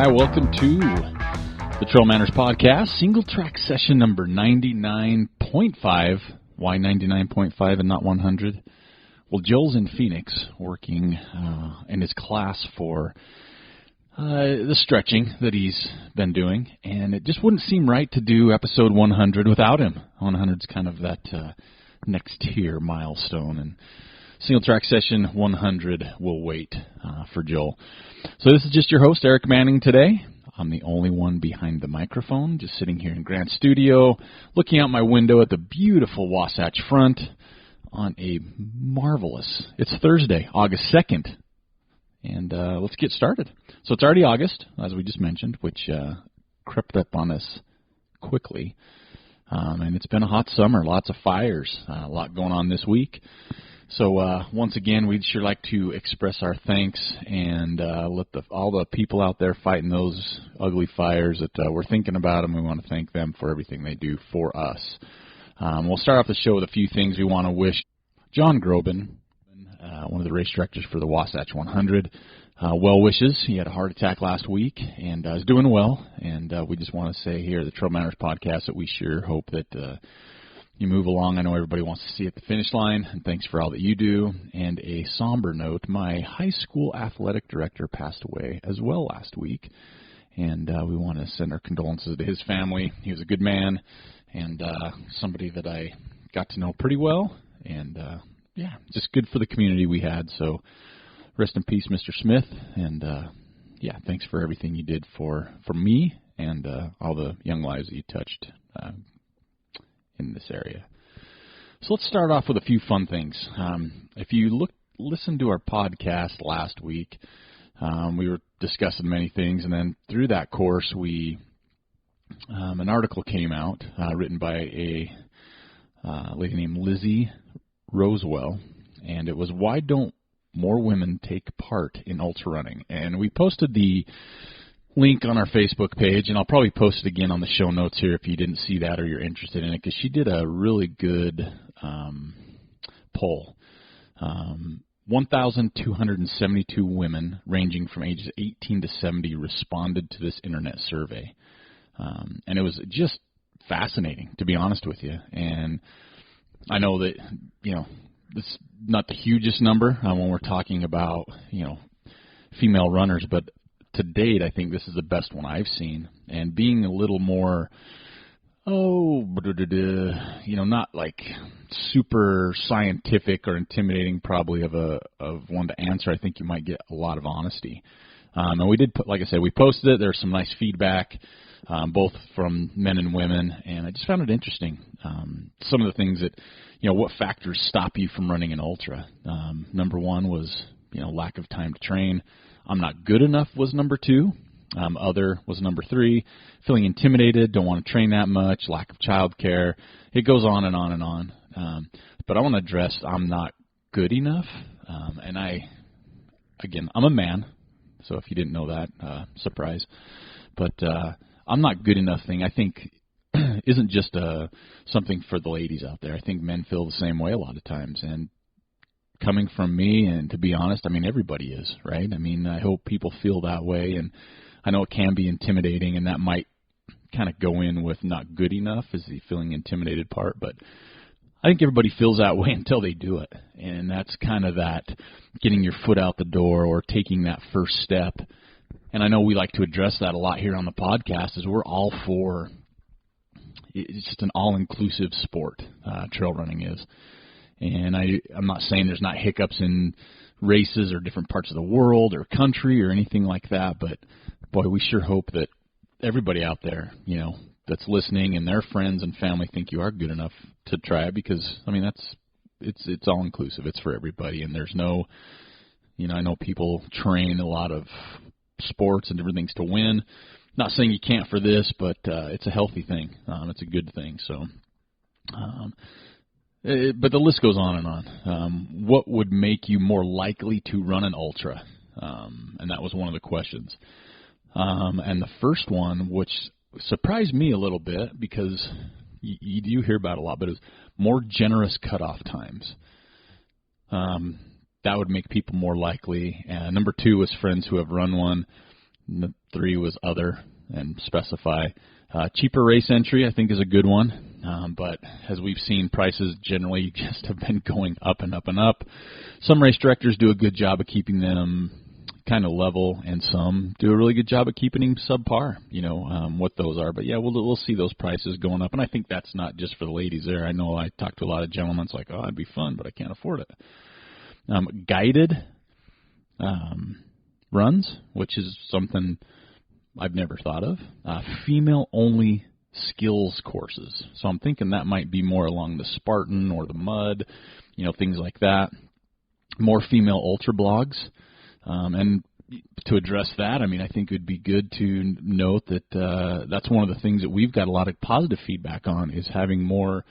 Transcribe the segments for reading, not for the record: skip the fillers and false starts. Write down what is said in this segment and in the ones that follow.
Hi, welcome to the Trail Manners Podcast, Singletrack Session number 99.5. Why 99.5 and not 100? Well, Joel's in Phoenix working in his class for the stretching that he's been doing, and it just wouldn't seem right to do episode 100 without him. 100's kind of that next tier milestone, and Singletrack Session 100 will wait for Joel. So this is just your host, Aric Manning, today. I'm the only one behind the microphone, just sitting here in Grant Studio, looking out my window at the beautiful Wasatch Front on a marvelous, it's Thursday, August 2nd, and let's get started. So it's already August, as we just mentioned, which crept up on us quickly, and it's been a hot summer, lots of fires, a lot going on this week. So once again, we'd sure like to express our thanks and let all the people out there fighting those ugly fires that we're thinking about them. We want to thank them for everything they do for us. We'll start off the show with a few things we want to wish John Grobben, one of the race directors for the Wasatch 100, well wishes. He had a heart attack last week and is doing well. And we just want to say here at the Trail Manners Podcast that we sure hope that you move along. I know everybody wants to see at the finish line, and thanks for all that you do. And a somber note, my high school athletic director passed away as well last week, and we want to send our condolences to his family. He was a good man and somebody that I got to know pretty well, and yeah, just good for the community we had. So rest in peace, Mr. Smith, and yeah, thanks for everything you did for me and all the young lives that you touched in this area. So let's start off with a few fun things. If you listened to our podcast last week, we were discussing many things, and then through that course, an article came out written by a lady named Lizzie Rosewell, and it was "Why Don't More Women Take Part in Ultra Running?" And we posted the link on our Facebook page, and I'll probably post it again on the show notes here if you didn't see that or you're interested in it, because she did a really good poll. 1,272 women ranging from ages 18 to 70 responded to this internet survey. And it was just fascinating, to be honest with you. And I know that, this is not the hugest number when we're talking about, female runners, but to date, I think this is the best one I've seen. And being a little more, not like super scientific or intimidating probably of one to answer, I think you might get a lot of honesty. And we did, like I said, we posted it. There's some nice feedback, both from men and women, and I just found it interesting. Some of the things that, what factors stop you from running an ultra. Number one was, lack of time to train. I'm not good enough was number two. Other was number three. Feeling intimidated, don't want to train that much, lack of child care. It goes on and on and on. But I want to address I'm not good enough. And I'm a man, so if you didn't know that, surprise. But I'm not good enough thing, I think, isn't just something for the ladies out there. I think men feel the same way a lot of times. And coming from me, and to be honest, everybody is, right? I hope people feel that way, and I know it can be intimidating, and that might kind of go in with not good enough as the feeling intimidated part, but I think everybody feels that way until they do it, and that's kind of that getting your foot out the door or taking that first step. And I know we like to address that a lot here on the podcast, is we're all for, it's just an all-inclusive sport, trail running is. And I'm not saying there's not hiccups in races or different parts of the world or country or anything like that, but, boy, we sure hope that everybody out there, that's listening and their friends and family think you are good enough to try it, because, it's all-inclusive. It's for everybody, and there's no, I know people train a lot of sports and different things to win. Not saying you can't for this, but it's a healthy thing. It's a good thing, so... but the list goes on and on. What would make you more likely to run an ultra? And that was one of the questions. And the first one, which surprised me a little bit, because you do hear about it a lot, but it was more generous cutoff times. That would make people more likely. And number two was friends who have run one. The 3 was other and specify. Cheaper race entry, I think, is a good one. But as we've seen, prices generally just have been going up and up and up. Some race directors do a good job of keeping them kind of level, and some do a really good job of keeping them subpar, what those are. But, yeah, we'll see those prices going up. And I think that's not just for the ladies there. I know I talked to a lot of gentlemen. It's like, oh, it'd be fun, but I can't afford it. Guided runs, which is something I've never thought of. Female-only skills courses. So I'm thinking that might be more along the Spartan or the Mud, things like that. More female ultra blogs. And to address that, I think it would be good to note that that's one of the things that we've got a lot of positive feedback on, is having more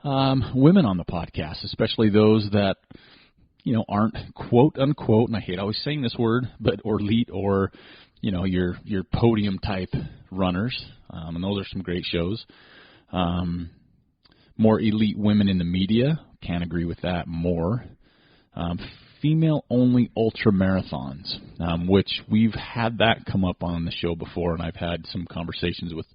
women on the podcast, especially those that aren't quote unquote, and I hate always saying this word, but or elite or your podium type runners, and those are some great shows. More elite women in the media, can't agree with that more. Female-only ultra marathons, which we've had that come up on the show before, and I've had some conversations with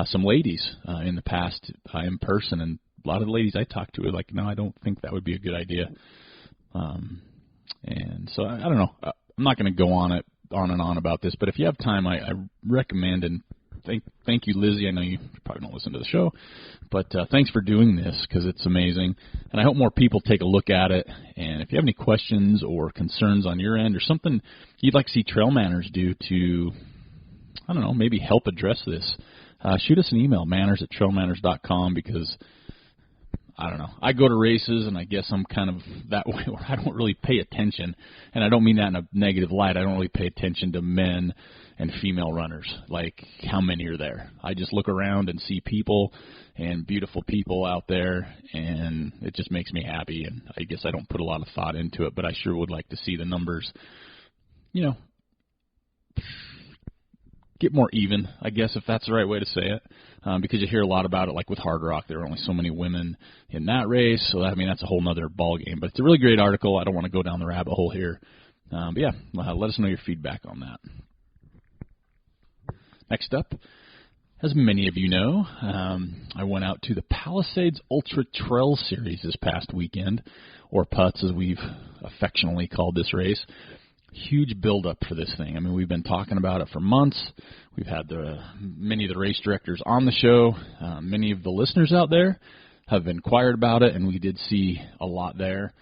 some ladies in the past in person, and a lot of the ladies I talked to are like, no, I don't think that would be a good idea. And so I don't know. I'm not going to go on and on about this, but if you have time, I recommend, and thank you, Lizzie. I know you probably don't listen to the show, but thanks for doing this, because it's amazing. And I hope more people take a look at it. And if you have any questions or concerns on your end, or something you'd like to see Trail Manners do to, I don't know, maybe help address this, shoot us an email, manners@trailmanners.com, because I don't know. I go to races, and I guess I'm kind of that way where I don't really pay attention, and I don't mean that in a negative light. I don't really pay attention to men and female runners, like how many are there. I just look around and see people and beautiful people out there, and it just makes me happy, and I guess I don't put a lot of thought into it, but I sure would like to see the numbers, get more even, I guess, if that's the right way to say it, because you hear a lot about it, like with Hard Rock, there are only so many women in that race, so that's a whole nother ball game. But it's a really great article. I don't want to go down the rabbit hole here. But yeah, let us know your feedback on that. Next up, as many of you know, I went out to the Palisades Ultra Trail Series this past weekend, or PUTS as we've affectionately called this race. Huge build-up for this thing. We've been talking about it for months. We've had many of the race directors on the show. Many of the listeners out there have inquired about it, and we did see a lot there.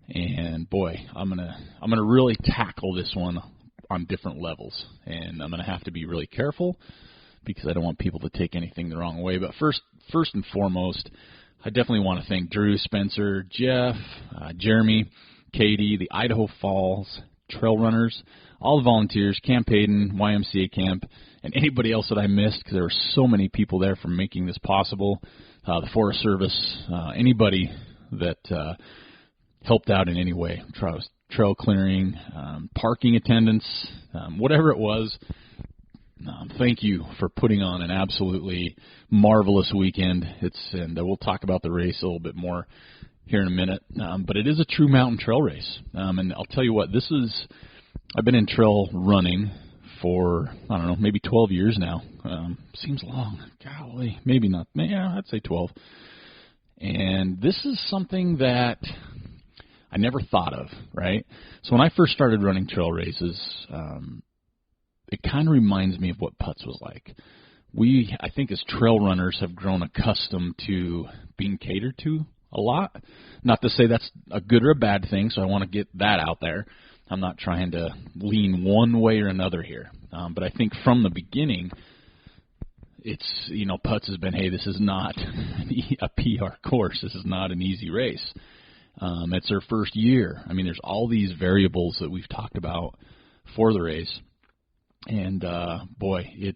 And boy, I'm gonna really tackle this one on different levels, and I'm gonna have to be really careful because I don't want people to take anything the wrong way. But first and foremost, I definitely want to thank Drew, Spencer, Jeff, Jeremy, Katie, the Idaho Falls Trail Runners, all the volunteers, Camp Hayden, YMCA Camp, and anybody else that I missed, because there were so many people there for making this possible. The Forest Service, anybody that helped out in any way, trail clearing, parking attendants, whatever it was. Thank you for putting on an absolutely marvelous weekend. And we'll talk about the race a little bit more here in a minute, but it is a true mountain trail race. And I'll tell you what, I've been in trail running for, I don't know, maybe 12 years now. Seems long. Golly, maybe not. Yeah, I'd say 12. And this is something that I never thought of, right? So when I first started running trail races, it kind of reminds me of what PUTS was like. I think as trail runners have grown accustomed to being catered to a lot. Not to say that's a good or a bad thing, so I want to get that out there. I'm not trying to lean one way or another here. But I think from the beginning, it's, PUTS has been, hey, this is not a PR course. This is not an easy race. It's their first year. There's all these variables that we've talked about for the race. And, boy,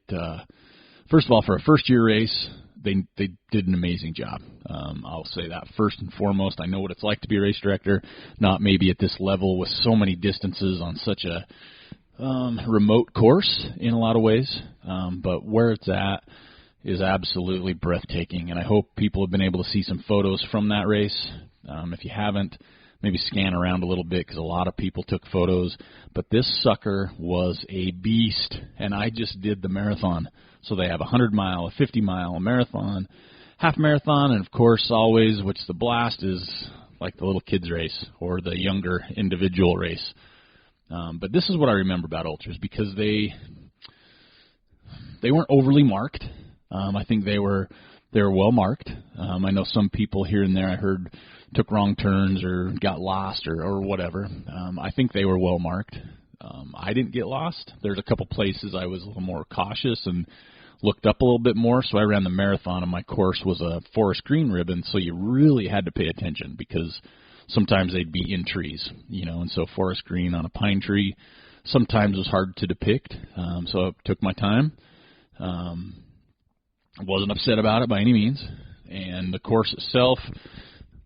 first of all, for a first-year race, they did an amazing job. I'll say that first and foremost. I know what it's like to be a race director, not maybe at this level with so many distances on such a remote course in a lot of ways, but where it's at is absolutely breathtaking, and I hope people have been able to see some photos from that race. If you haven't, maybe scan around a little bit because a lot of people took photos. But this sucker was a beast, and I just did the marathon. So they have a 100-mile, a 50-mile, a marathon, half marathon, and, of course, always, which the blast is like the little kids race or the younger individual race. But this is what I remember about ultras because they weren't overly marked. I think they were well marked. I know some people here and there I heard took wrong turns or got lost or whatever. I think they were well marked. I didn't get lost. There's a couple places I was a little more cautious and looked up a little bit more, so I ran the marathon, and my course was a forest green ribbon, so you really had to pay attention because sometimes they'd be in trees, and so forest green on a pine tree sometimes was hard to depict, so I took my time. I wasn't upset about it by any means, and the course itself,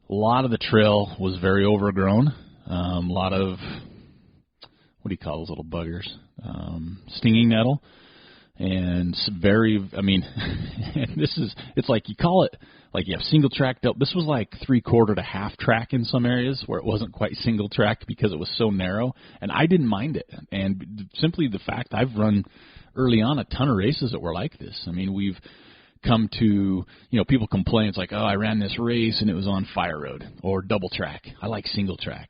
a lot of the trail was very overgrown, a lot of, what do you call those little buggers, stinging nettle. And and it's like you call it, like you have single track. This was like 3/4 to half track in some areas where it wasn't quite single track because it was so narrow, and I didn't mind it. And simply the fact I've run early on a ton of races that were like this. I mean, we've come to, people complain, it's like, oh, I ran this race and it was on fire road or double track. I like single track.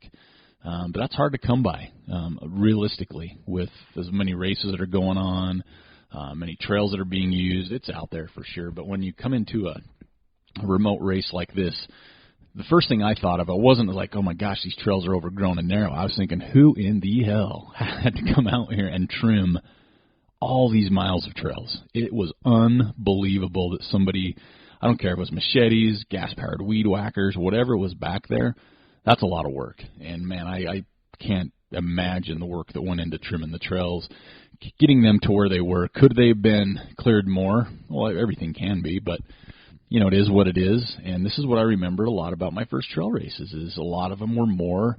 But that's hard to come by, realistically, with as many races that are going on. Many trails that are being used, it's out there for sure. But when you come into a remote race like this, the first thing I thought of, it wasn't like, oh my gosh, these trails are overgrown and narrow. I was thinking, who in the hell had to come out here and trim all these miles of trails? It was unbelievable that somebody, I don't care if it was machetes, gas-powered weed whackers, whatever was back there, that's a lot of work. And man, I can't imagine the work that went into trimming the trails, getting them to where they were. Could they have been cleared more? Well, everything can be, but it is what it is. And this is what I remember a lot about my first trail races, is a lot of them were more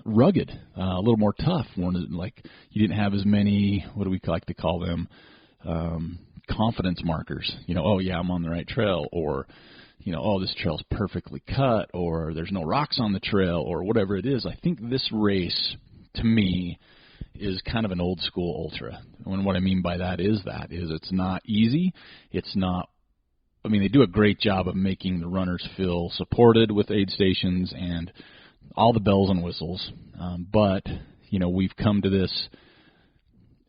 rugged, a little more tough. Like you didn't have as many, what do we like to call them, confidence markers. Oh yeah, I'm on the right trail, or oh, this trail's perfectly cut, or there's no rocks on the trail, or whatever it is. I think this race, to me, is kind of an old school ultra. And what I mean by that is it's not easy. It's not, they do a great job of making the runners feel supported with aid stations and all the bells and whistles. But, we've come to this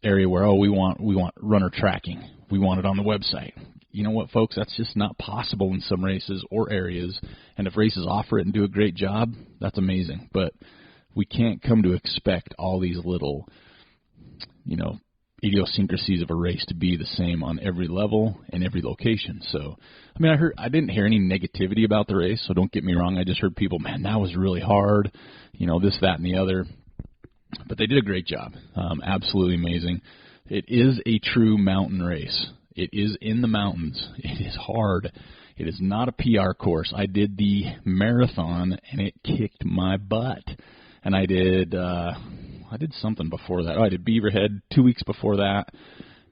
area where, we want runner tracking. We want it on the website. You know what, folks? That's just not possible in some races or areas. And if races offer it and do a great job, that's amazing. But we can't come to expect all these little, idiosyncrasies of a race to be the same on every level and every location. So, I didn't hear any negativity about the race, so don't get me wrong. I just heard people, man, that was really hard, this, that, and the other. But they did a great job. Absolutely amazing. It is a true mountain race. It is in the mountains. It is hard. It is not a PR course. I did the marathon, and it kicked my butt. And I did something before that. I did Beaverhead 2 weeks before that,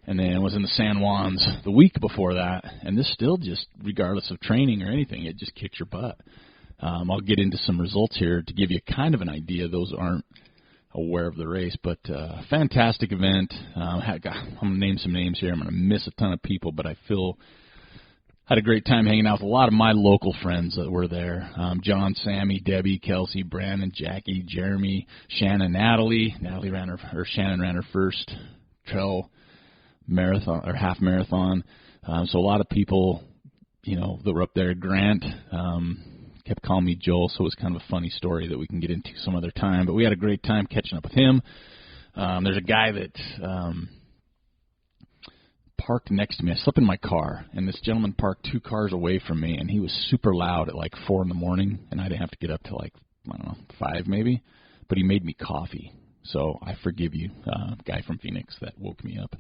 and then was in the San Juans the week before that. And this still just, regardless of training or anything, it just kicks your butt. I'll get into some results here to give you kind of an idea. Those aren't aware of the race, but fantastic event. I'm going to name some names here. I'm going to miss a ton of people, but I had a great time hanging out with a lot of my local friends that were there. John, Sammy, Debbie, Kelsey, Brandon, Jackie, Jeremy, Shannon, Natalie. Shannon ran her first trail marathon or half marathon. So a lot of people, that were up there. Grant kept calling me Joel, so it was kind of a funny story that we can get into some other time. But we had a great time catching up with him. There's a guy that parked next to me. I slept in my car, and this gentleman parked 2 cars away from me, and he was super loud at like 4 in the morning, and I didn't have to get up till like, 5 maybe. But he made me coffee, so I forgive you, guy from Phoenix that woke me up.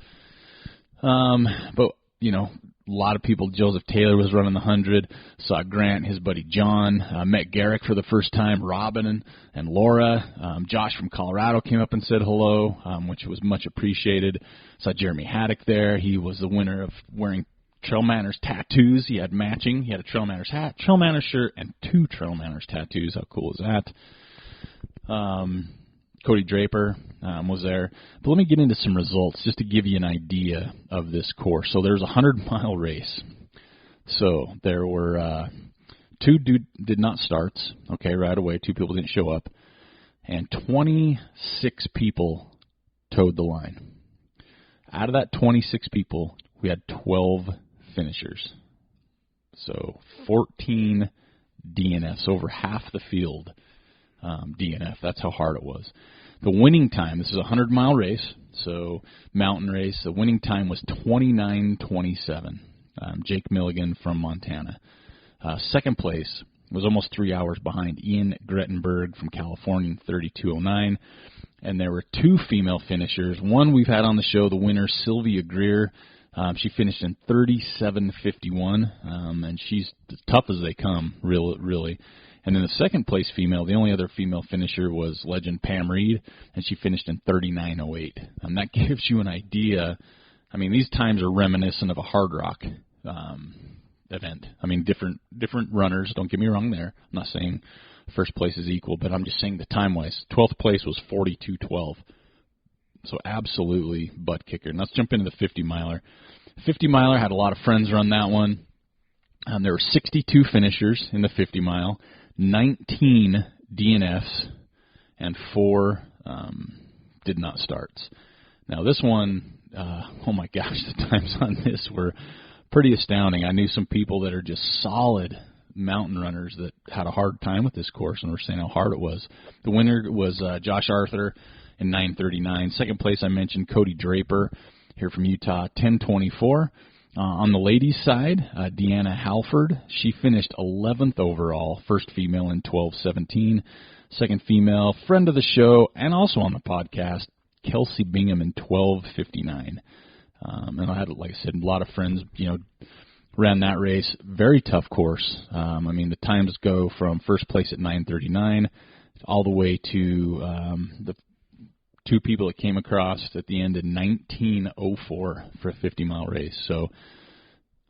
But, a lot of people. Joseph Taylor was running the 100. Saw Grant, his buddy John. Met Garrick for the first time. Robin and Laura. Josh from Colorado came up and said hello, which was much appreciated. Saw Jeremy Hardock there. He was the winner of wearing Trail Manners tattoos. He had matching. He had a Trail Manners hat, Trail Manners shirt, and 2 Trail Manners tattoos. How cool is that? Cody Draper was there. But let me get into some results just to give you an idea of this course. So there's a 100-mile race. So there were 2 did not starts, okay, right away. 2 people didn't show up. And 26 people towed the line. Out of that 26 people, we had 12 finishers. So 14 DNFs, over half the field DNF. That's how hard it was. The winning time, this is a 100-mile race, so mountain race. The winning time was 29:27. Jake Milligan from Montana. Second place was almost 3 hours behind Ian Grettenberg from California in 32:09. And there were 2 female finishers. One we've had on the show, the winner, Sylvia Greer. She finished in 37:51, and she's as tough as they come, really. And then the second place female, the only other female finisher was legend Pam Reed, and she finished in 39:08. And that gives you an idea. I mean, these times are reminiscent of a hard rock event. I mean, different runners. Don't get me wrong there. I'm not saying first place is equal, but I'm just saying the time-wise. 12th place was 42:12. So absolutely butt kicker. And let's jump into the 50-miler. 50-miler, had a lot of friends run that one. There were 62 finishers in the 50-mile, 19 DNFs, and 4 did not starts. Now this one, oh my gosh, the times on this were pretty astounding. I knew some people that are just solid mountain runners that had a hard time with this course and were saying how hard it was. The winner was Josh Arthur in 9:39. Second place I mentioned Cody Draper here from Utah, 10:24. On the ladies' side, Deanna Halford, she finished 11th overall, first female in 12:17. Second female, friend of the show and also on the podcast, Kelsey Bingham in 12:59. And I had, like I said, a lot of friends, ran that race. Very tough course. I mean, the times go from first place at 9:39 all the way to the 2 people that came across at the end in 19:04 for a 50-mile race. So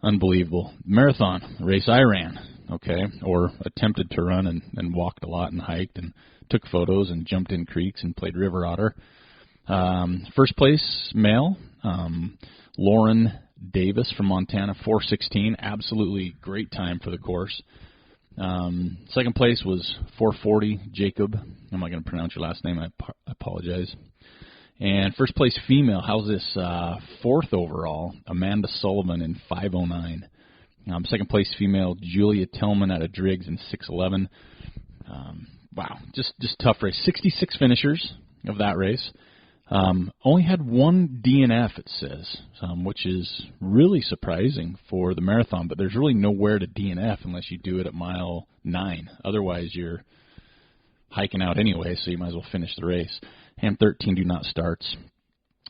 unbelievable. Marathon race I ran, okay, or attempted to run and walked a lot and hiked and took photos and jumped in creeks and played river otter. First place male, Lauren Davis from Montana, 4:16, absolutely great time for the course. Second place was 4:40, Jacob. I'm not going to pronounce your last name. I apologize. And first place female, how's this? 4th overall, Amanda Sullivan in 5:09. Second place female, Julia Tillman out of Driggs in 6:11. Wow, just tough race. 66 finishers of that race. Only had 1 DNF, it says, which is really surprising for the marathon, but there's really nowhere to DNF unless you do it at mile 9. Otherwise, you're hiking out anyway, so you might as well finish the race. And 13 do not starts.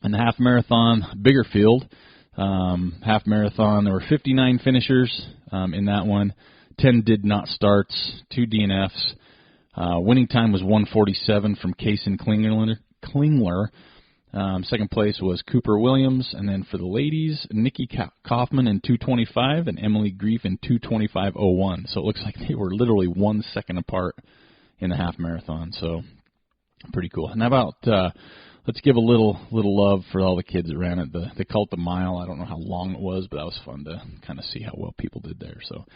And the half marathon, bigger field, half marathon, there were 59 finishers in that one. 10 did not starts, 2 DNFs. Winning time was 1:47 from Kaysen Klingler. Second place was Cooper Williams, and then for the ladies, Nikki Kaufman in 2:25 and Emily Grief in 2:25:01. So it looks like they were literally 1 second apart in the half marathon. So pretty cool. And how about let's give a little love for all the kids that ran it. They called it the mile. I don't know how long it was, but that was fun to kind of see how well people did there. So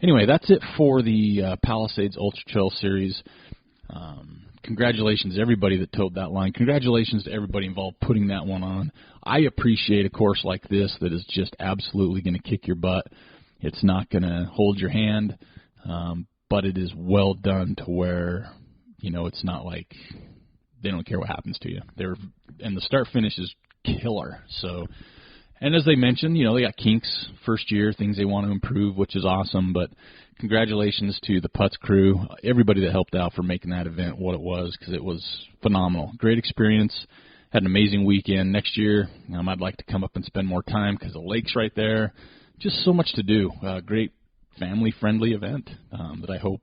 anyway, that's it for the Palisades Ultra Trail Series. Congratulations to everybody that towed that line. Congratulations to everybody involved putting that one on. I appreciate a course like this that is just absolutely going to kick your butt. It's not going to hold your hand, but it is well done to where, it's not like they don't care what happens to you. And the start-finish is killer. So, and as they mentioned, they got kinks first year, things they want to improve, which is awesome, but congratulations to the Putz crew, everybody that helped out for making that event what it was, because it was phenomenal. Great experience. Had an amazing weekend. Next year, I'd like to come up and spend more time because the lake's right there. Just so much to do. Great family-friendly event that I hope,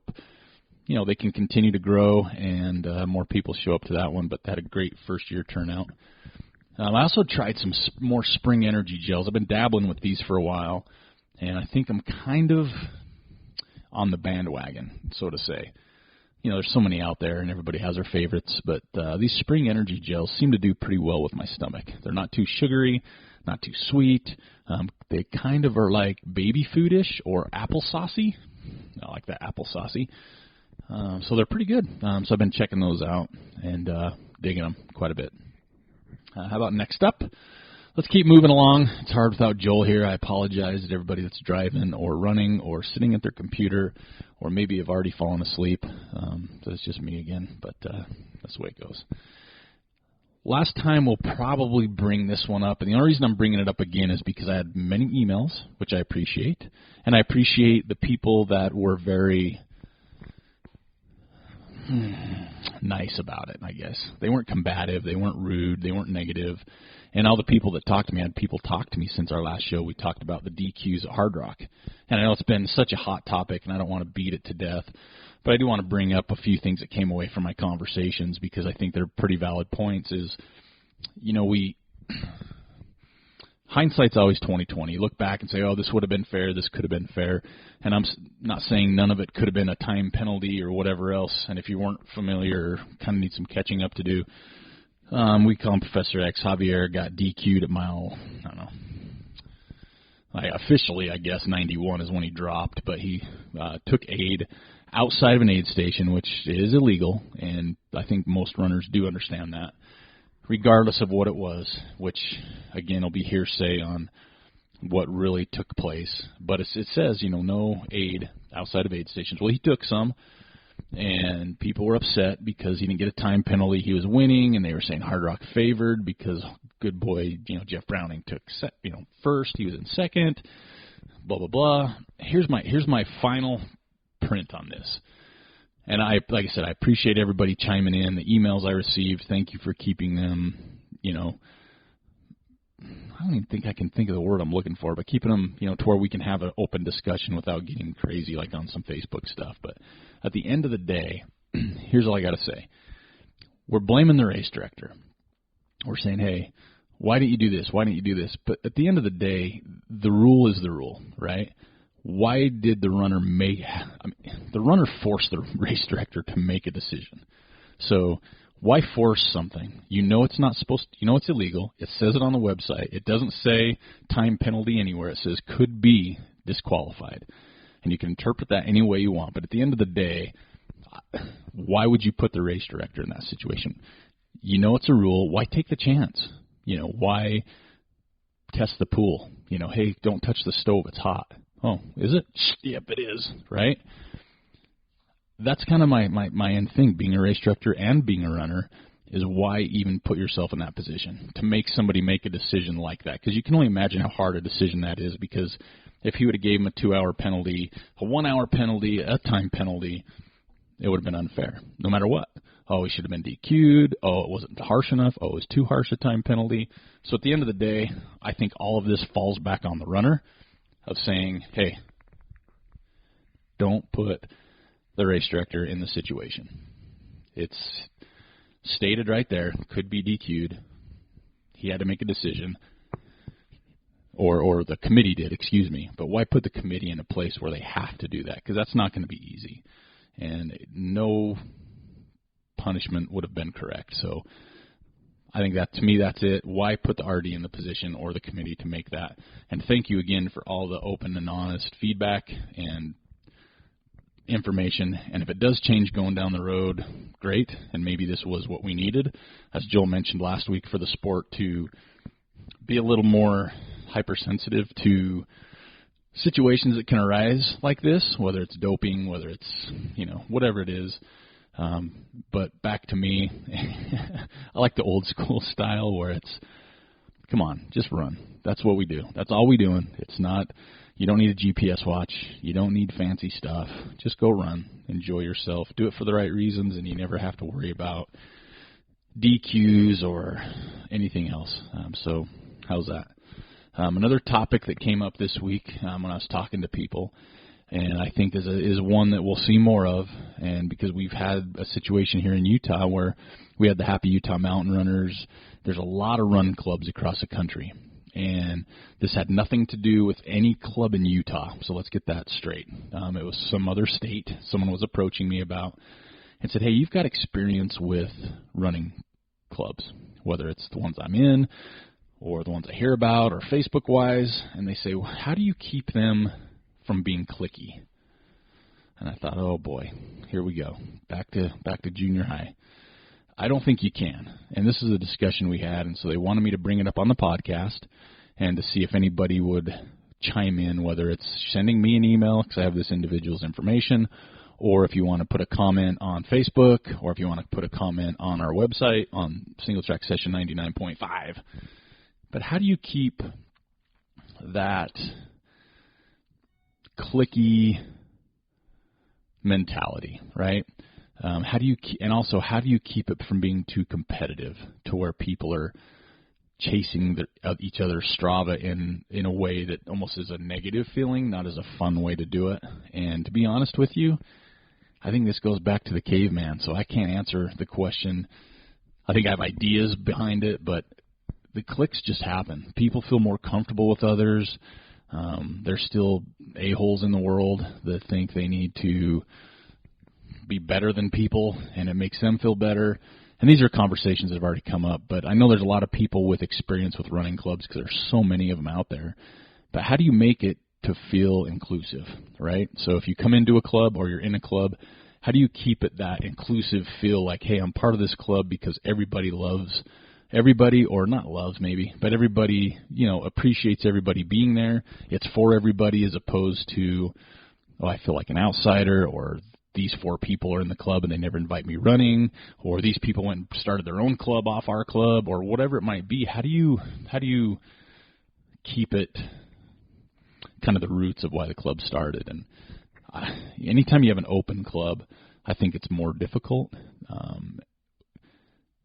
they can continue to grow and more people show up to that one, but had a great first-year turnout. I also tried some more spring energy gels. I've been dabbling with these for a while. and I think I'm kind of on the bandwagon, so to say. There's so many out there, and everybody has their favorites, but these spring energy gels seem to do pretty well with my stomach. They're not too sugary, not too sweet. They kind of are like baby foodish or applesaucy. I like that applesaucy. So they're pretty good. So I've been checking those out and digging them quite a bit. How about next up? Let's keep moving along. It's hard without Joel here. I apologize to everybody that's driving or running or sitting at their computer or maybe have already fallen asleep. So it's just me again, but that's the way it goes. Last time we'll probably bring this one up, and the only reason I'm bringing it up again is because I had many emails, which I appreciate, and I appreciate the people that were very nice about it, I guess. They weren't combative, they weren't rude, they weren't negative, and all the people that talked to me, I had people talk to me since our last show. We talked about the DQs at Hardock, and I know it's been such a hot topic, and I don't want to beat it to death, but I do want to bring up a few things that came away from my conversations because I think they're pretty valid points. Hindsight's always 20/20. You look back and say, oh, this would have been fair, this could have been fair, and I'm not saying none of it could have been a time penalty or whatever else, and if you weren't familiar, kind of need some catching up to do, we call him Professor X. Javier got DQ'd at mile, I don't know, officially, I guess, 91 is when he dropped, but he took aid outside of an aid station, which is illegal, and I think most runners do understand that, regardless of what it was, which, again, will be hearsay on what really took place. But it says, no aid outside of aid stations. Well, he took some, and people were upset because he didn't get a time penalty. He was winning, and they were saying Hardock favored because good boy, Jeff Browning took first. He was in second, blah, blah, blah. Here's my final print on this. And like I said, I appreciate everybody chiming in. The emails I received, thank you for keeping them, I don't even think I can think of the word I'm looking for, but keeping them, to where we can have an open discussion without getting crazy like on some Facebook stuff. But at the end of the day, here's all I got to say. We're blaming the race director. We're saying, hey, why didn't you do this? Why didn't you do this? But at the end of the day, the rule is the rule, right? Why did the runner the runner forced the race director to make a decision? So why force something? It's not supposed to, it's illegal. It says it on the website. It doesn't say time penalty anywhere. It says could be disqualified. And you can interpret that any way you want. But at the end of the day, why would you put the race director in that situation? It's a rule. Why take the chance? Why test the pool? Hey, don't touch the stove. It's hot. Oh, is it? Yep, it is, right? That's kind of my end thing, being a race director and being a runner, is why even put yourself in that position, to make somebody make a decision like that. Because you can only imagine how hard a decision that is, because if he would have gave him a 2-hour penalty, a 1-hour penalty, a time penalty, it would have been unfair, no matter what. Oh, he should have been DQ'd. Oh, it wasn't harsh enough. Oh, it was too harsh a time penalty. So at the end of the day, I think all of this falls back on the runner, of saying, hey, don't put the race director in the situation. It's stated right there, could be DQ'd. He had to make a decision, or the committee did, excuse me. But why put the committee in a place where they have to do that? Because that's not going to be easy. And no punishment would have been correct. So I think that, to me, that's it. Why put the RD in the position or the committee to make that? And thank you again for all the open and honest feedback and information. And if it does change going down the road, great. And maybe this was what we needed, as Joel mentioned last week, for the sport to be a little more hypersensitive to situations that can arise like this, whether it's doping, whether it's, whatever it is. But back to me, I like the old school style where it's, come on, just run. That's what we do. That's all we doing. It's not, you don't need a GPS watch. You don't need fancy stuff. Just go run. Enjoy yourself. Do it for the right reasons, and you never have to worry about DQs or anything else. So how's that? Another topic that came up this week when I was talking to people, and I think is one that we'll see more of, and because we've had a situation here in Utah where we had the Happy Utah Mountain Runners. There's a lot of run clubs across the country, And this had nothing to do with any club in Utah, so let's get that straight. It was some other state someone was approaching me about and said, hey, you've got experience with running clubs, whether it's the ones I'm in or the ones I hear about or Facebook-wise, and they say, well, how do you keep them from being cliquey? And I thought, oh, boy, here we go, back to junior high. I don't think you can, and this is a discussion we had, and so they wanted me to bring it up on the podcast and to see if anybody would chime in, whether it's sending me an email because I have this individual's information, or if you want to put a comment on Facebook, or if you want to put a comment on our website on Singletrack Session 99.5. But how do you keep that cliquey mentality, right? How do you keep it from being too competitive to where people are chasing each other's Strava in a way that almost is a negative feeling, not as a fun way to do it? And to be honest with you, I think this goes back to the caveman, so I can't answer the question. I think I have ideas behind it, but the cliques just happen. People feel more comfortable with others. There's still a-holes in the world that think they need to be better than people, and it makes them feel better. And these are conversations that have already come up, but I know there's a lot of people with experience with running clubs because there's so many of them out there. But how do you make it to feel inclusive, right? So if you come into a club or you're in a club, how do you keep it that inclusive feel like, hey, I'm part of this club because everybody loves everybody, or not loves maybe, but everybody, appreciates everybody being there. It's for everybody as opposed to, oh, I feel like an outsider, or these 4 people are in the club and they never invite me running, or these people went and started their own club off our club, or whatever it might be. How do you keep it kind of the roots of why the club started? And anytime you have an open club, I think it's more difficult.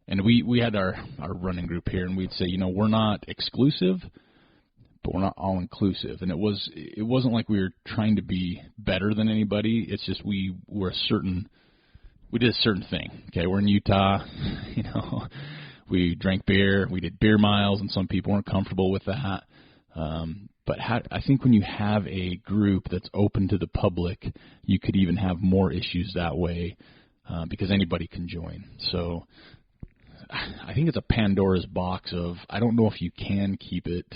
And we had our running group here, and we'd say, we're not exclusive, but we're not all inclusive. And it wasn't like we were trying to be better than anybody. It's just we did a certain thing. Okay, we're in Utah, we drank beer, we did beer miles, and some people weren't comfortable with that. But I think when you have a group that's open to the public, you could even have more issues that way because anybody can join. So I think it's a Pandora's box of, I don't know if you can keep it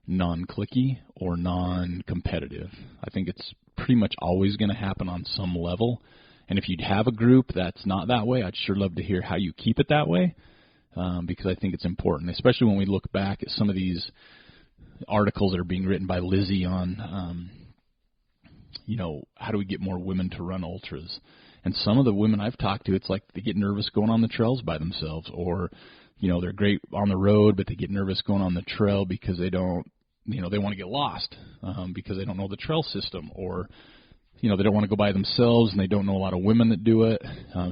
non-cliquey or non-competitive. I think it's pretty much always going to happen on some level. And if you'd have a group that's not that way, I'd sure love to hear how you keep it that way, because I think it's important, especially when we look back at some of these articles that are being written by Lizzie on, how do we get more women to run ultras? And some of the women I've talked to, it's like they get nervous going on the trails by themselves, or they're great on the road, but they get nervous going on the trail because they don't, they want to get lost because they don't know the trail system, or, they don't want to go by themselves and they don't know a lot of women that do it.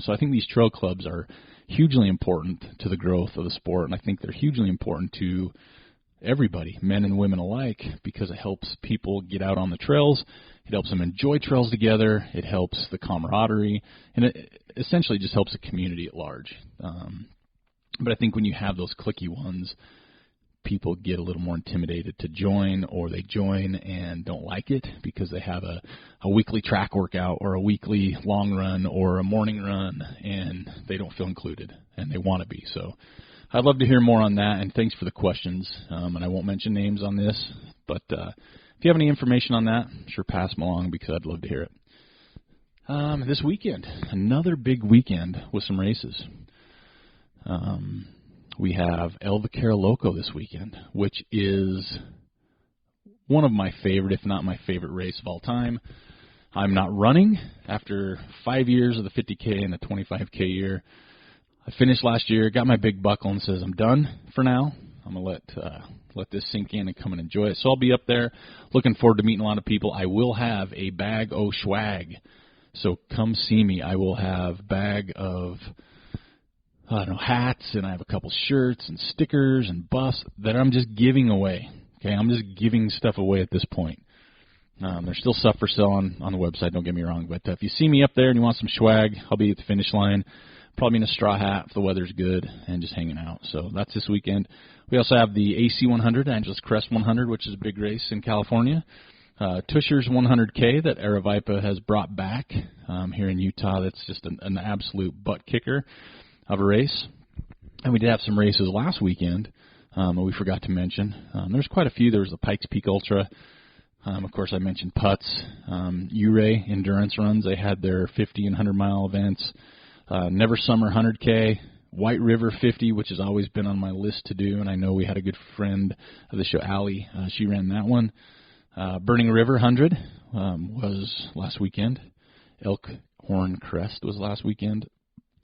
So I think these trail clubs are hugely important to the growth of the sport, and I think they're hugely important to everybody, men and women alike, because it helps people get out on the trails. It helps them enjoy trails together. It helps the camaraderie, and it essentially just helps the community at large. But I think when you have those cliquey ones, people get a little more intimidated to join, or they join and don't like it because they have a weekly track workout or a weekly long run or a morning run, and they don't feel included, and they want to be. So I'd love to hear more on that, and thanks for the questions. And I won't mention names on this, but if you have any information on that, sure pass them along because I'd love to hear it. This weekend, another big weekend with some races. We have El Vaquero Loco this weekend, which is one of my favorite, if not my favorite race of all time. I'm not running after 5 years of the 50K and the 25K year. I finished last year, got my big buckle, and says I'm done for now. I'm going to let this sink in and come and enjoy it. So I'll be up there. Looking forward to meeting a lot of people. I will have a bag of swag. So come see me. I will have bag of hats, and I have a couple shirts and stickers and buffs that I'm just giving away. Okay, I'm just giving stuff away at this point. There's still stuff for sale on the website, don't get me wrong. But if you see me up there and you want some swag, I'll be at the finish line. probably in a straw hat if the weather's good, and just hanging out. So that's this weekend. We also have the AC 100, Angeles Crest 100, which is a big race in California. Tusher's 100K that Aravaipa has brought back here in Utah. That's just an absolute butt kicker of a race. And we did have some races last weekend that we forgot to mention. There's quite a few. There was the Pikes Peak Ultra. Of course, I mentioned Putts. Ouray Endurance Runs. They had their 50 and 100-mile events. Never Summer 100K. White River 50, which has always been on my list to do. And I know we had a good friend of the show, Allie. She ran that one. Burning River 100 was last weekend. Elkhorn Crest was last weekend.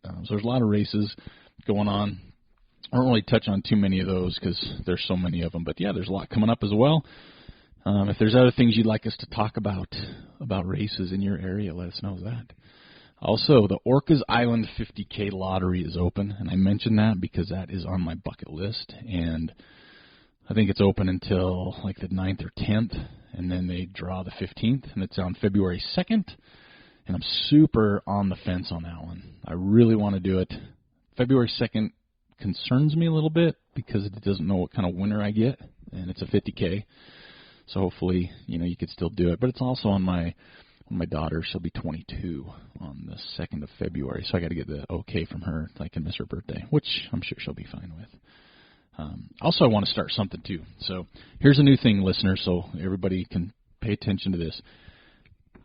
So there's a lot of races going on. I won't really touch on too many of those because there's so many of them. But, yeah, there's a lot coming up as well. If there's other things you'd like us to talk about races in your area, let us know that. Also, the Orcas Island 50K lottery is open, and I mentioned that because that is on my bucket list. And I think it's open until like the 9th or 10th, and then they draw the 15th, and it's on February 2nd. And I'm super on the fence on that one. I really want to do it. February 2nd concerns me a little bit because it doesn't know what kind of winner I get, and it's a 50K. So hopefully, you could still do it. But it's also on my daughter. She'll be 22 on the 2nd of February, so I got to get the okay from her so I can miss her birthday, which I'm sure she'll be fine with. Also, I want to start something, too. So here's a new thing, listeners, so everybody can pay attention to this.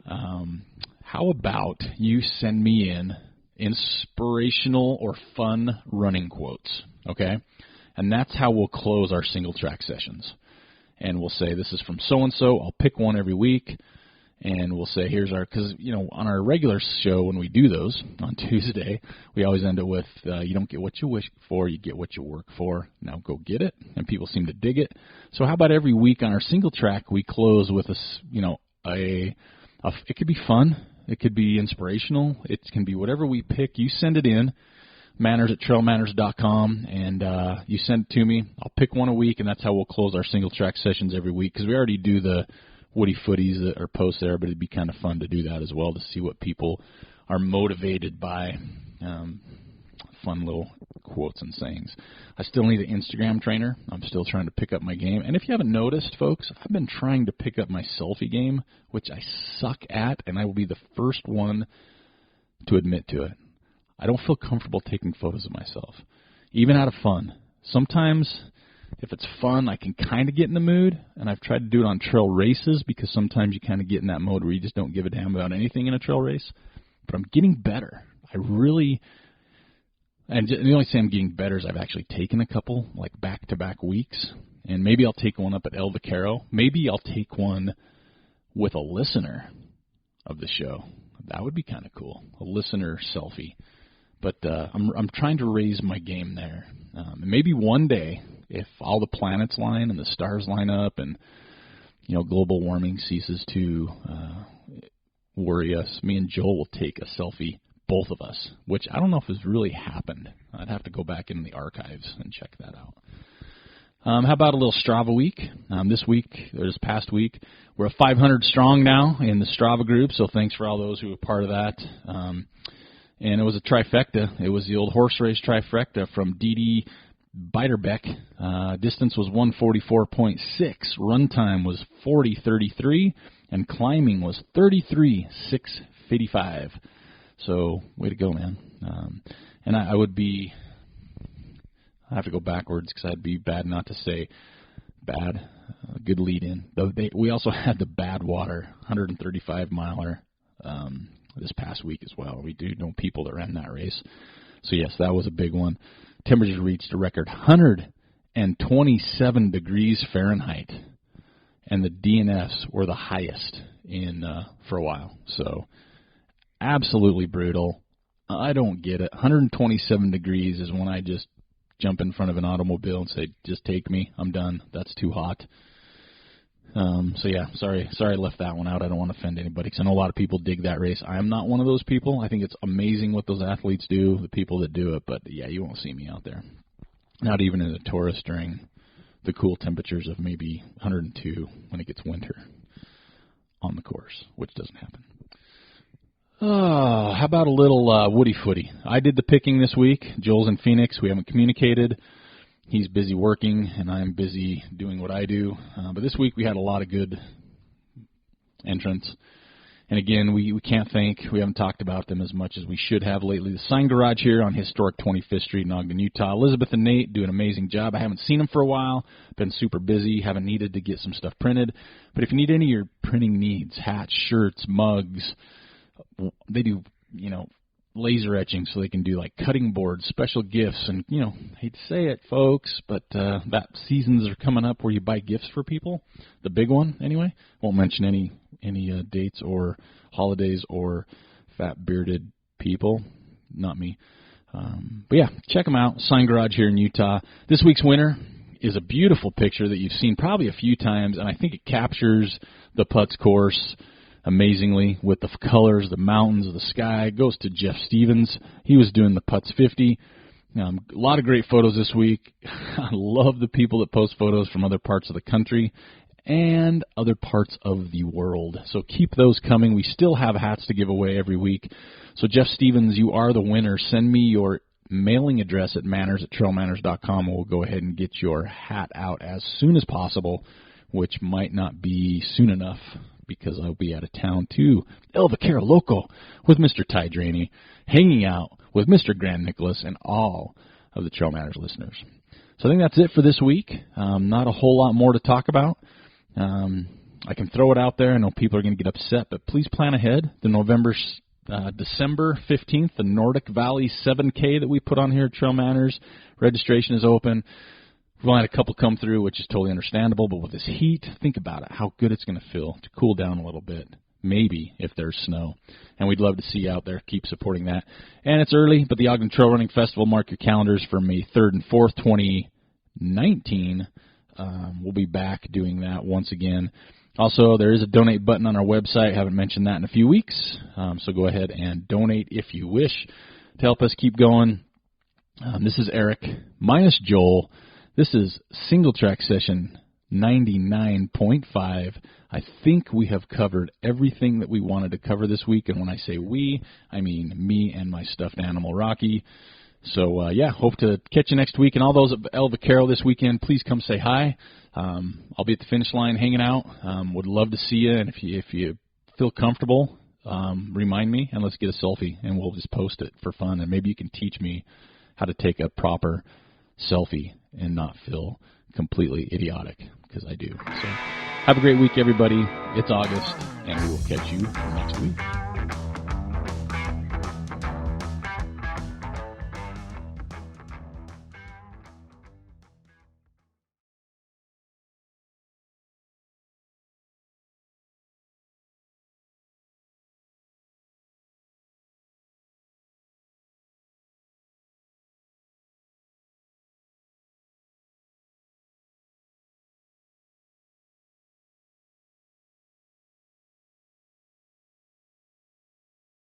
How about you send me in inspirational or fun running quotes, okay? And that's how we'll close our single-track sessions. And we'll say, this is from so-and-so. I'll pick one every week. And we'll say, here's our, because, on our regular show, when we do those on Tuesday, we always end it with, you don't get what you wish for, you get what you work for. Now go get it. And people seem to dig it. So how about every week on our single track, we close with it could be fun. It could be inspirational. It can be whatever we pick. You send it in, manners@trailmanners.com, and you send it to me. I'll pick one a week, and that's how we'll close our single track sessions every week, because we already do the Woody Footies that are posted there, but it'd be kind of fun to do that as well, to see what people are motivated by. Fun little quotes and sayings. I still need an Instagram trainer. I'm still trying to pick up my game. And if you haven't noticed, folks, I've been trying to pick up my selfie game, which I suck at, and I will be the first one to admit to it. I don't feel comfortable taking photos of myself, even out of fun. Sometimes, if it's fun, I can kind of get in the mood, and I've tried to do it on trail races because sometimes you kind of get in that mode where you just don't give a damn about anything in a trail race. But I'm getting better. And the only say I'm getting better is I've actually taken a couple, like back-to-back weeks, and maybe I'll take one up at El Vaquero. Maybe I'll take one with a listener of the show. That would be kind of cool, a listener selfie. But I'm trying to raise my game there. And maybe one day, if all the planets line and the stars line up and, global warming ceases to worry us, me and Joel will take a selfie, both of us, which I don't know if has really happened. I'd have to go back in the archives and check that out. How about a little Strava week? This past week, we're 500 strong now in the Strava group, so thanks for all those who were part of that. And it was a trifecta. It was the old horse race trifecta from D.D. Beiderbecke. Distance was 144.6. Run time was 40:33. And climbing was 33:655. So, way to go, man. And I have to go backwards because I'd be bad not to say bad. Good lead in. We also had the Badwater 135-miler this past week as well. We do know people that ran that race. So, yes, that was a big one. Temperatures reached a record 127 degrees Fahrenheit. And the DNFs were the highest for a while. So, absolutely brutal. I don't get it. 127 degrees is when I just jump in front of an automobile and say, just take me. I'm done. That's too hot. So, yeah, sorry I left that one out. I don't want to offend anybody because I know a lot of people dig that race. I am not one of those people. I think it's amazing what those athletes do, the people that do it. But, yeah, you won't see me out there. Not even in the Taurus during the cool temperatures of maybe 102 when it gets winter on the course, which doesn't happen. How how about a little Woody Footy? I did the picking this week. Joel's in Phoenix. We haven't communicated. He's busy working, and I'm busy doing what I do. But this week we had a lot of good entrants. And again, we can't thank, we haven't talked about them as much as we should have lately. The Sign Garage here on historic 25th Street in Ogden, Utah. Elizabeth and Nate do an amazing job. I haven't seen them for a while. Been super busy. Haven't needed to get some stuff printed. But if you need any of your printing needs, hats, shirts, mugs, they do, laser etching so they can do like cutting boards, special gifts. And, hate to say it, folks, but that seasons are coming up where you buy gifts for people. The big one, anyway. Won't mention any dates or holidays or fat bearded people. Not me. But yeah, check them out. Sign Garage here in Utah. This week's winner is a beautiful picture that you've seen probably a few times, and I think it captures the putts course amazingly with the colors, the mountains, the sky. It goes to Jeff Stevens. He was doing the Putts 50. A lot of great photos this week. I love the people that post photos from other parts of the country and other parts of the world. So keep those coming. We still have hats to give away every week. So Jeff Stevens, you are the winner. Send me your mailing address at manners@trailmanners.com, and we'll go ahead and get your hat out as soon as possible, which might not be soon enough because I'll be out of town to El Vaquero Loco with Mr. Ty Draney, hanging out with Mr. Grand Nicholas and all of the Trail Manners listeners. So I think that's it for this week. Not a whole lot more to talk about. I can throw it out there. I know people are going to get upset, but please plan ahead. The December 15th, the Nordic Valley 7K that we put on here at Trail Manners, registration is open. We've only had a couple come through, which is totally understandable, but with this heat, think about it, how good it's going to feel to cool down a little bit, maybe if there's snow. And we'd love to see you out there. Keep supporting that. And it's early, but the Ogden Trail Running Festival, mark your calendars for May 3rd and 4th, 2019. We'll be back doing that once again. Also, there is a donate button on our website. Haven't mentioned that in a few weeks, so go ahead and donate if you wish to help us keep going. This is Aric, minus Joel. This is Singletrack Session 99.5. I think we have covered everything that we wanted to cover this week, and when I say we, I mean me and my stuffed animal, Rocky. So, hope to catch you next week. And all those at El Vaquero this weekend, please come say hi. I'll be at the finish line hanging out. Would love to see you, and if you feel comfortable, remind me, and let's get a selfie, and we'll just post it for fun. And maybe you can teach me how to take a proper selfie and not feel completely idiotic, because I do. So have a great week, everybody. It's August, and we will catch you next week.